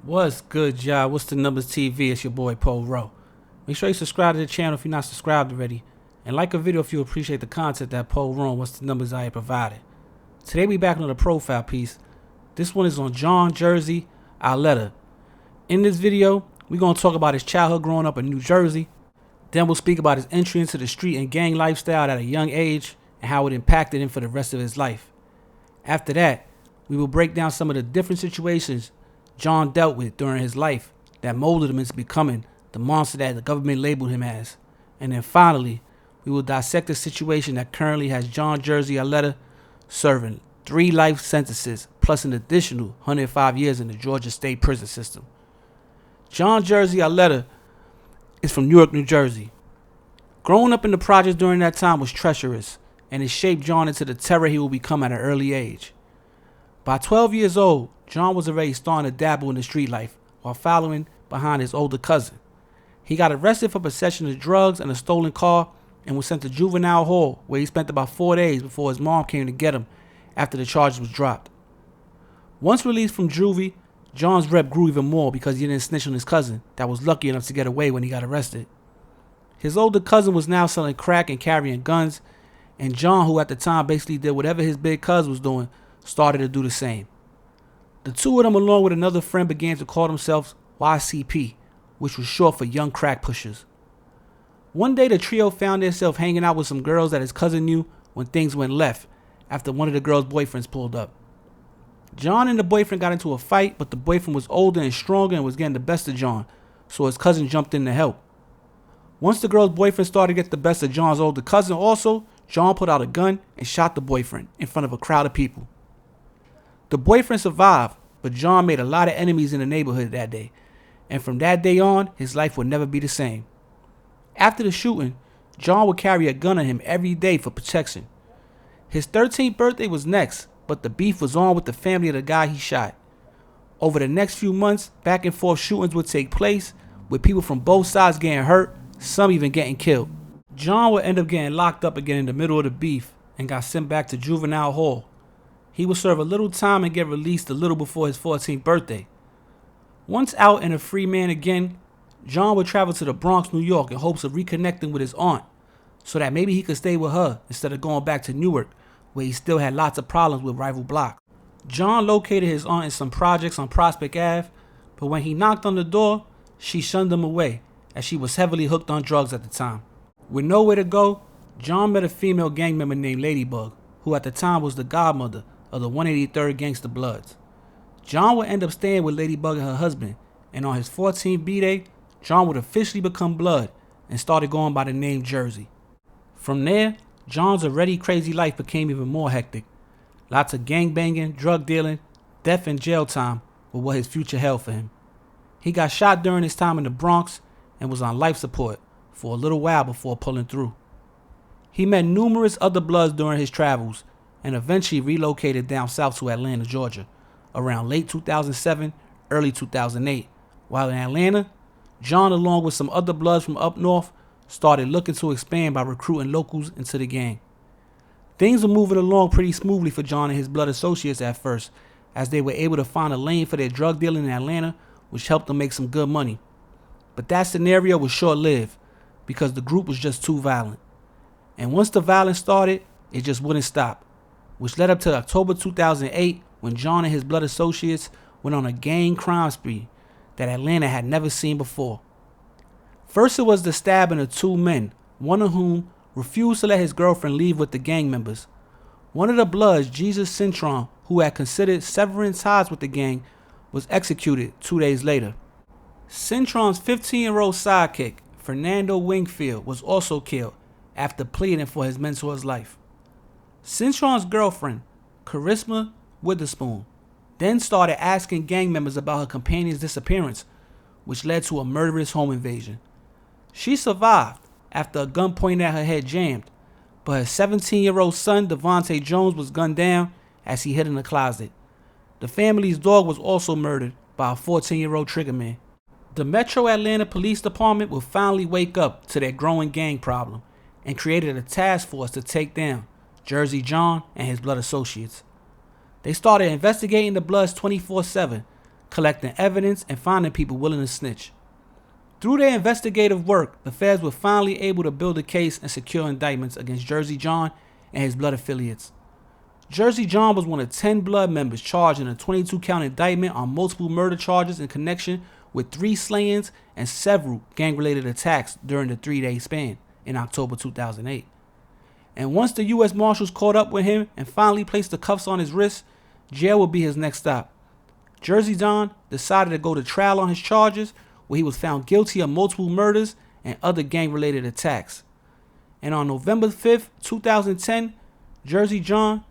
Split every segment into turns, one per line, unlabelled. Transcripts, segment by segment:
What's good, y'all? What's the numbers TV? It's your boy Paul Rowe. Make sure you subscribe to the channel if you're not subscribed already, and like a video if you appreciate the content that Paul Rowe and What's the Numbers I have provided. Today we back on the profile piece. This one is on John Jersey Arletta. In this video, we're gonna talk about his childhood growing up in New Jersey. Then we'll speak about his entry into the street and gang lifestyle at a young age and how it impacted him for the rest of his life. After that, we will break down some of the different situations John dealt with during his life that molded him into becoming the monster that the government labeled him as. And then finally, we will dissect the situation that currently has John Jersey Arletta serving 3 life sentences plus an additional 105 years in the Georgia state prison system. John Jersey Arletta is from Newark, New Jersey. Growing up in the projects during that time was treacherous, and it shaped John into the terror he will become at an early age. By 12 years old, John was already starting to dabble in the street life while following behind his older cousin. He got arrested for possession of drugs and a stolen car and was sent to juvenile hall, where he spent about 4 days before his mom came to get him after the charges was dropped. Once released from juvie, John's rep grew even more because he didn't snitch on his cousin that was lucky enough to get away when he got arrested. His older cousin was now selling crack and carrying guns, and John, who at the time basically did whatever his big cuz was doing, started to do the same. The two of them, along with another friend, began to call themselves YCP, which was short for Young Crack Pushers. One day, the trio found themselves hanging out with some girls that his cousin knew when things went left after one of the girls' boyfriends pulled up. John and the boyfriend got into a fight, but the boyfriend was older and stronger and was getting the best of John, so his cousin jumped in to help. Once the girl's boyfriend started to get the best of John's older cousin also, John put out a gun and shot the boyfriend in front of a crowd of people. The boyfriend survived, but John made a lot of enemies in the neighborhood that day, and from that day on, his life would never be the same. After the shooting, John would carry a gun on him every day for protection. His 13th birthday was next, but the beef was on with the family of the guy he shot. Over the next few months, back and forth shootings would take place, with people from both sides getting hurt, some even getting killed. John would end up getting locked up again in the middle of the beef and got sent back to juvenile hall. He would serve a little time and get released a little before his 14th birthday. Once out and a free man again, John would travel to the Bronx, New York in hopes of reconnecting with his aunt so that maybe he could stay with her instead of going back to Newark, where he still had lots of problems with rival blocks. John located his aunt in some projects on Prospect Ave, but when he knocked on the door, she shunned him away as she was heavily hooked on drugs at the time. With nowhere to go, John met a female gang member named Ladybug, who at the time was the godmother of the 183rd Gangsta Bloods. John would end up staying with Ladybug and her husband, and on his 14th B-Day, John would officially become Blood and started going by the name Jersey. From there, John's already crazy life became even more hectic. Lots of gangbanging, drug dealing, death and jail time were what his future held for him. He got shot during his time in the Bronx and was on life support for a little while before pulling through. He met numerous other Bloods during his travels and eventually relocated down south to Atlanta, Georgia, around late 2007, early 2008. While in Atlanta, John, along with some other Bloods from up north, started looking to expand by recruiting locals into the gang. Things were moving along pretty smoothly for John and his Blood associates at first, as they were able to find a lane for their drug dealing in Atlanta, which helped them make some good money. But that scenario was short-lived because the group was just too violent. And once the violence started, it just wouldn't stop, which led up to October 2008 when John and his Blood associates went on a gang crime spree that Atlanta had never seen before. First, it was the stabbing of 2 men, one of whom refused to let his girlfriend leave with the gang members. One of the Bloods, Jesus Cintron, who had considered severing ties with the gang, was executed 2 days later. Cintron's 15-year-old sidekick, Fernando Wingfield, was also killed after pleading for his mentor's life. Cintron's girlfriend, Charisma Witherspoon, then started asking gang members about her companion's disappearance, which led to a murderous home invasion. She survived after a gun pointed at her head jammed, but her 17-year-old son, Devontae Jones, was gunned down as he hid in a closet. The family's dog was also murdered by a 14-year-old triggerman. The Metro Atlanta Police Department will finally wake up to their growing gang problem and created a task force to take down Jersey John and his Blood associates. They started investigating the Bloods 24/7, collecting evidence, and finding people willing to snitch. Through their investigative work, the feds were finally able to build a case and secure indictments against Jersey John and his blood affiliates. Jersey John was one of 10 blood members charged in a 22-count indictment on multiple murder charges in connection with 3 slayings and several gang-related attacks during the 3-day span in October 2008. And once the U.S. Marshals caught up with him and finally placed the cuffs on his wrists, jail would be his next stop. Jersey John decided to go to trial on his charges, where he was found guilty of multiple murders and other gang-related attacks. And on November 5th, 2010, Jersey John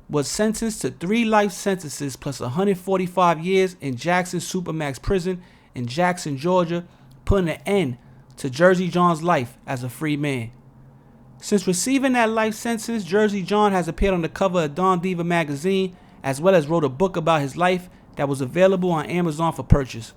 was sentenced to 3 life sentences plus 145 years in Jackson Supermax Prison in Jackson, Georgia, putting an end to Jersey John's life as a free man. Since receiving that life sentence, Jersey John has appeared on the cover of Don Diva magazine, as well as wrote a book about his life that was available on Amazon for purchase.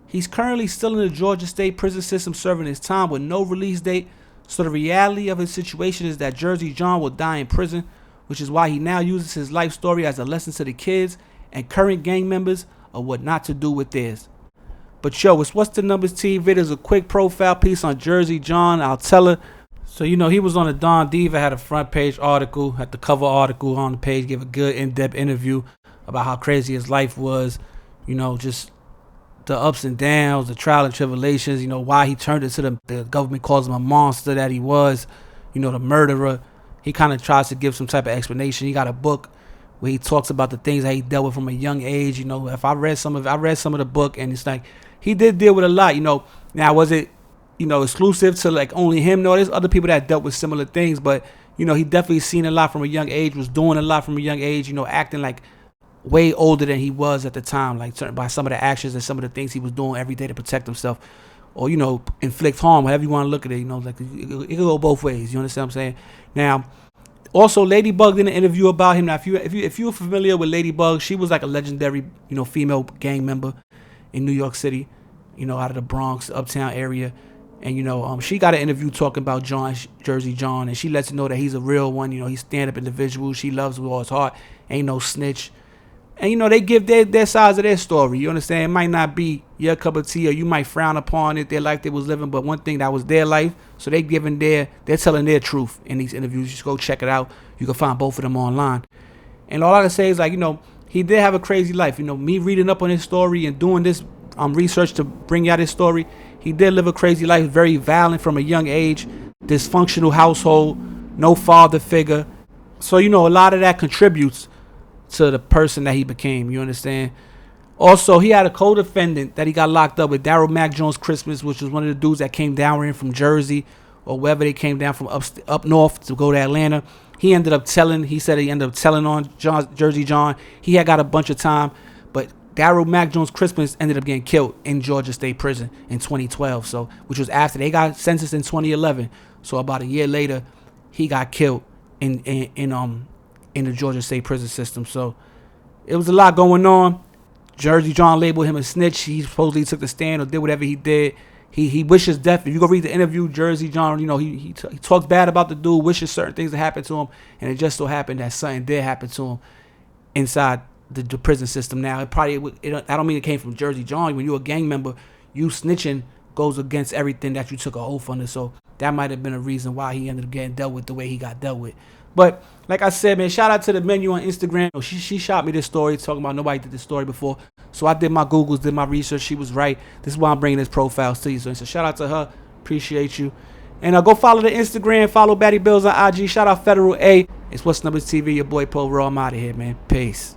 He's currently still in the Georgia State prison system serving his time with no release date, so the reality of his situation is that Jersey John will die in prison, which is why he now uses his life story as a lesson to the kids and current gang members of what not to do with theirs. But yo, it's What's the Numbers TV. There's a quick profile piece on Jersey John. I'll tell her. So, he was on the Don Diva, had a front page article, had the cover article on the page, gave a good in-depth interview about how crazy his life was, just the ups and downs, the trial and tribulations, why he turned into the government calls him a monster that he was, the murderer. He kind of tries to give some type of explanation. He got a book where he talks about the things that he dealt with from a young age. If I read some of the book, and it's like he did deal with a lot. Now was it exclusive to like only him? No, there's other people that dealt with similar things, but he definitely seen a lot from a young age, was doing a lot from a young age. acting like way older than he was at the time, like by some of the actions and some of the things he was doing every day to protect himself, or inflict harm, whatever you want to look at it. Like it could go both ways. You understand what I'm saying? Now, also, Ladybug did an interview about him. Now, if you're familiar with Ladybug, she was like a legendary female gang member in New York City, out of the Bronx, uptown area, and she got an interview talking about Jersey John, and she lets you know that he's a real one. He's stand-up individual. She loves with all his heart. Ain't no snitch. And they give their sides of their story. You understand? It might not be your cup of tea, or you might frown upon it, their life they was living, but one thing that was their life. So they're telling their truth in these interviews. Just go check it out. You can find both of them online. And all I can say is he did have a crazy life. Me reading up on his story and doing this research to bring out his story, he did live a crazy life, very violent from a young age, dysfunctional household, no father figure. So a lot of that contributes to the person that he became. You understand? Also, he had a co-defendant that he got locked up with, Daryl Mac Jones Christmas, which was one of the dudes that came down here from Jersey or wherever they came down from up north to go to Atlanta. He said he ended up telling on Jersey John. He had got a bunch of time, but Daryl Mac Jones Christmas ended up getting killed in Georgia State Prison in 2012. So, which was after they got sentenced in 2011. So about a year later, he got killed in the Georgia State prison system. So it was a lot going on. Jersey John labeled him a snitch. He supposedly took the stand or did whatever he did. He wishes death. If you go read the interview, Jersey John, he talks bad about the dude, wishes certain things to happen to him, and it just so happened that something did happen to him inside the prison system. Now, I don't mean it came from Jersey John. When you're a gang member, you snitching goes against everything that you took an oath under. So that might have been a reason why he ended up getting dealt with the way he got dealt with. But like I said, man, shout out to the menu on Instagram. She shot me this story talking about nobody did this story before. So I did my Googles, did my research. She was right. This is why I'm bringing this profiles to you. So shout out to her. Appreciate you. And go follow the Instagram. Follow Batty Bills on IG. Shout out Federal A. It's What's the Numbers TV. Your boy Paul Raw. I'm out of here, man. Peace.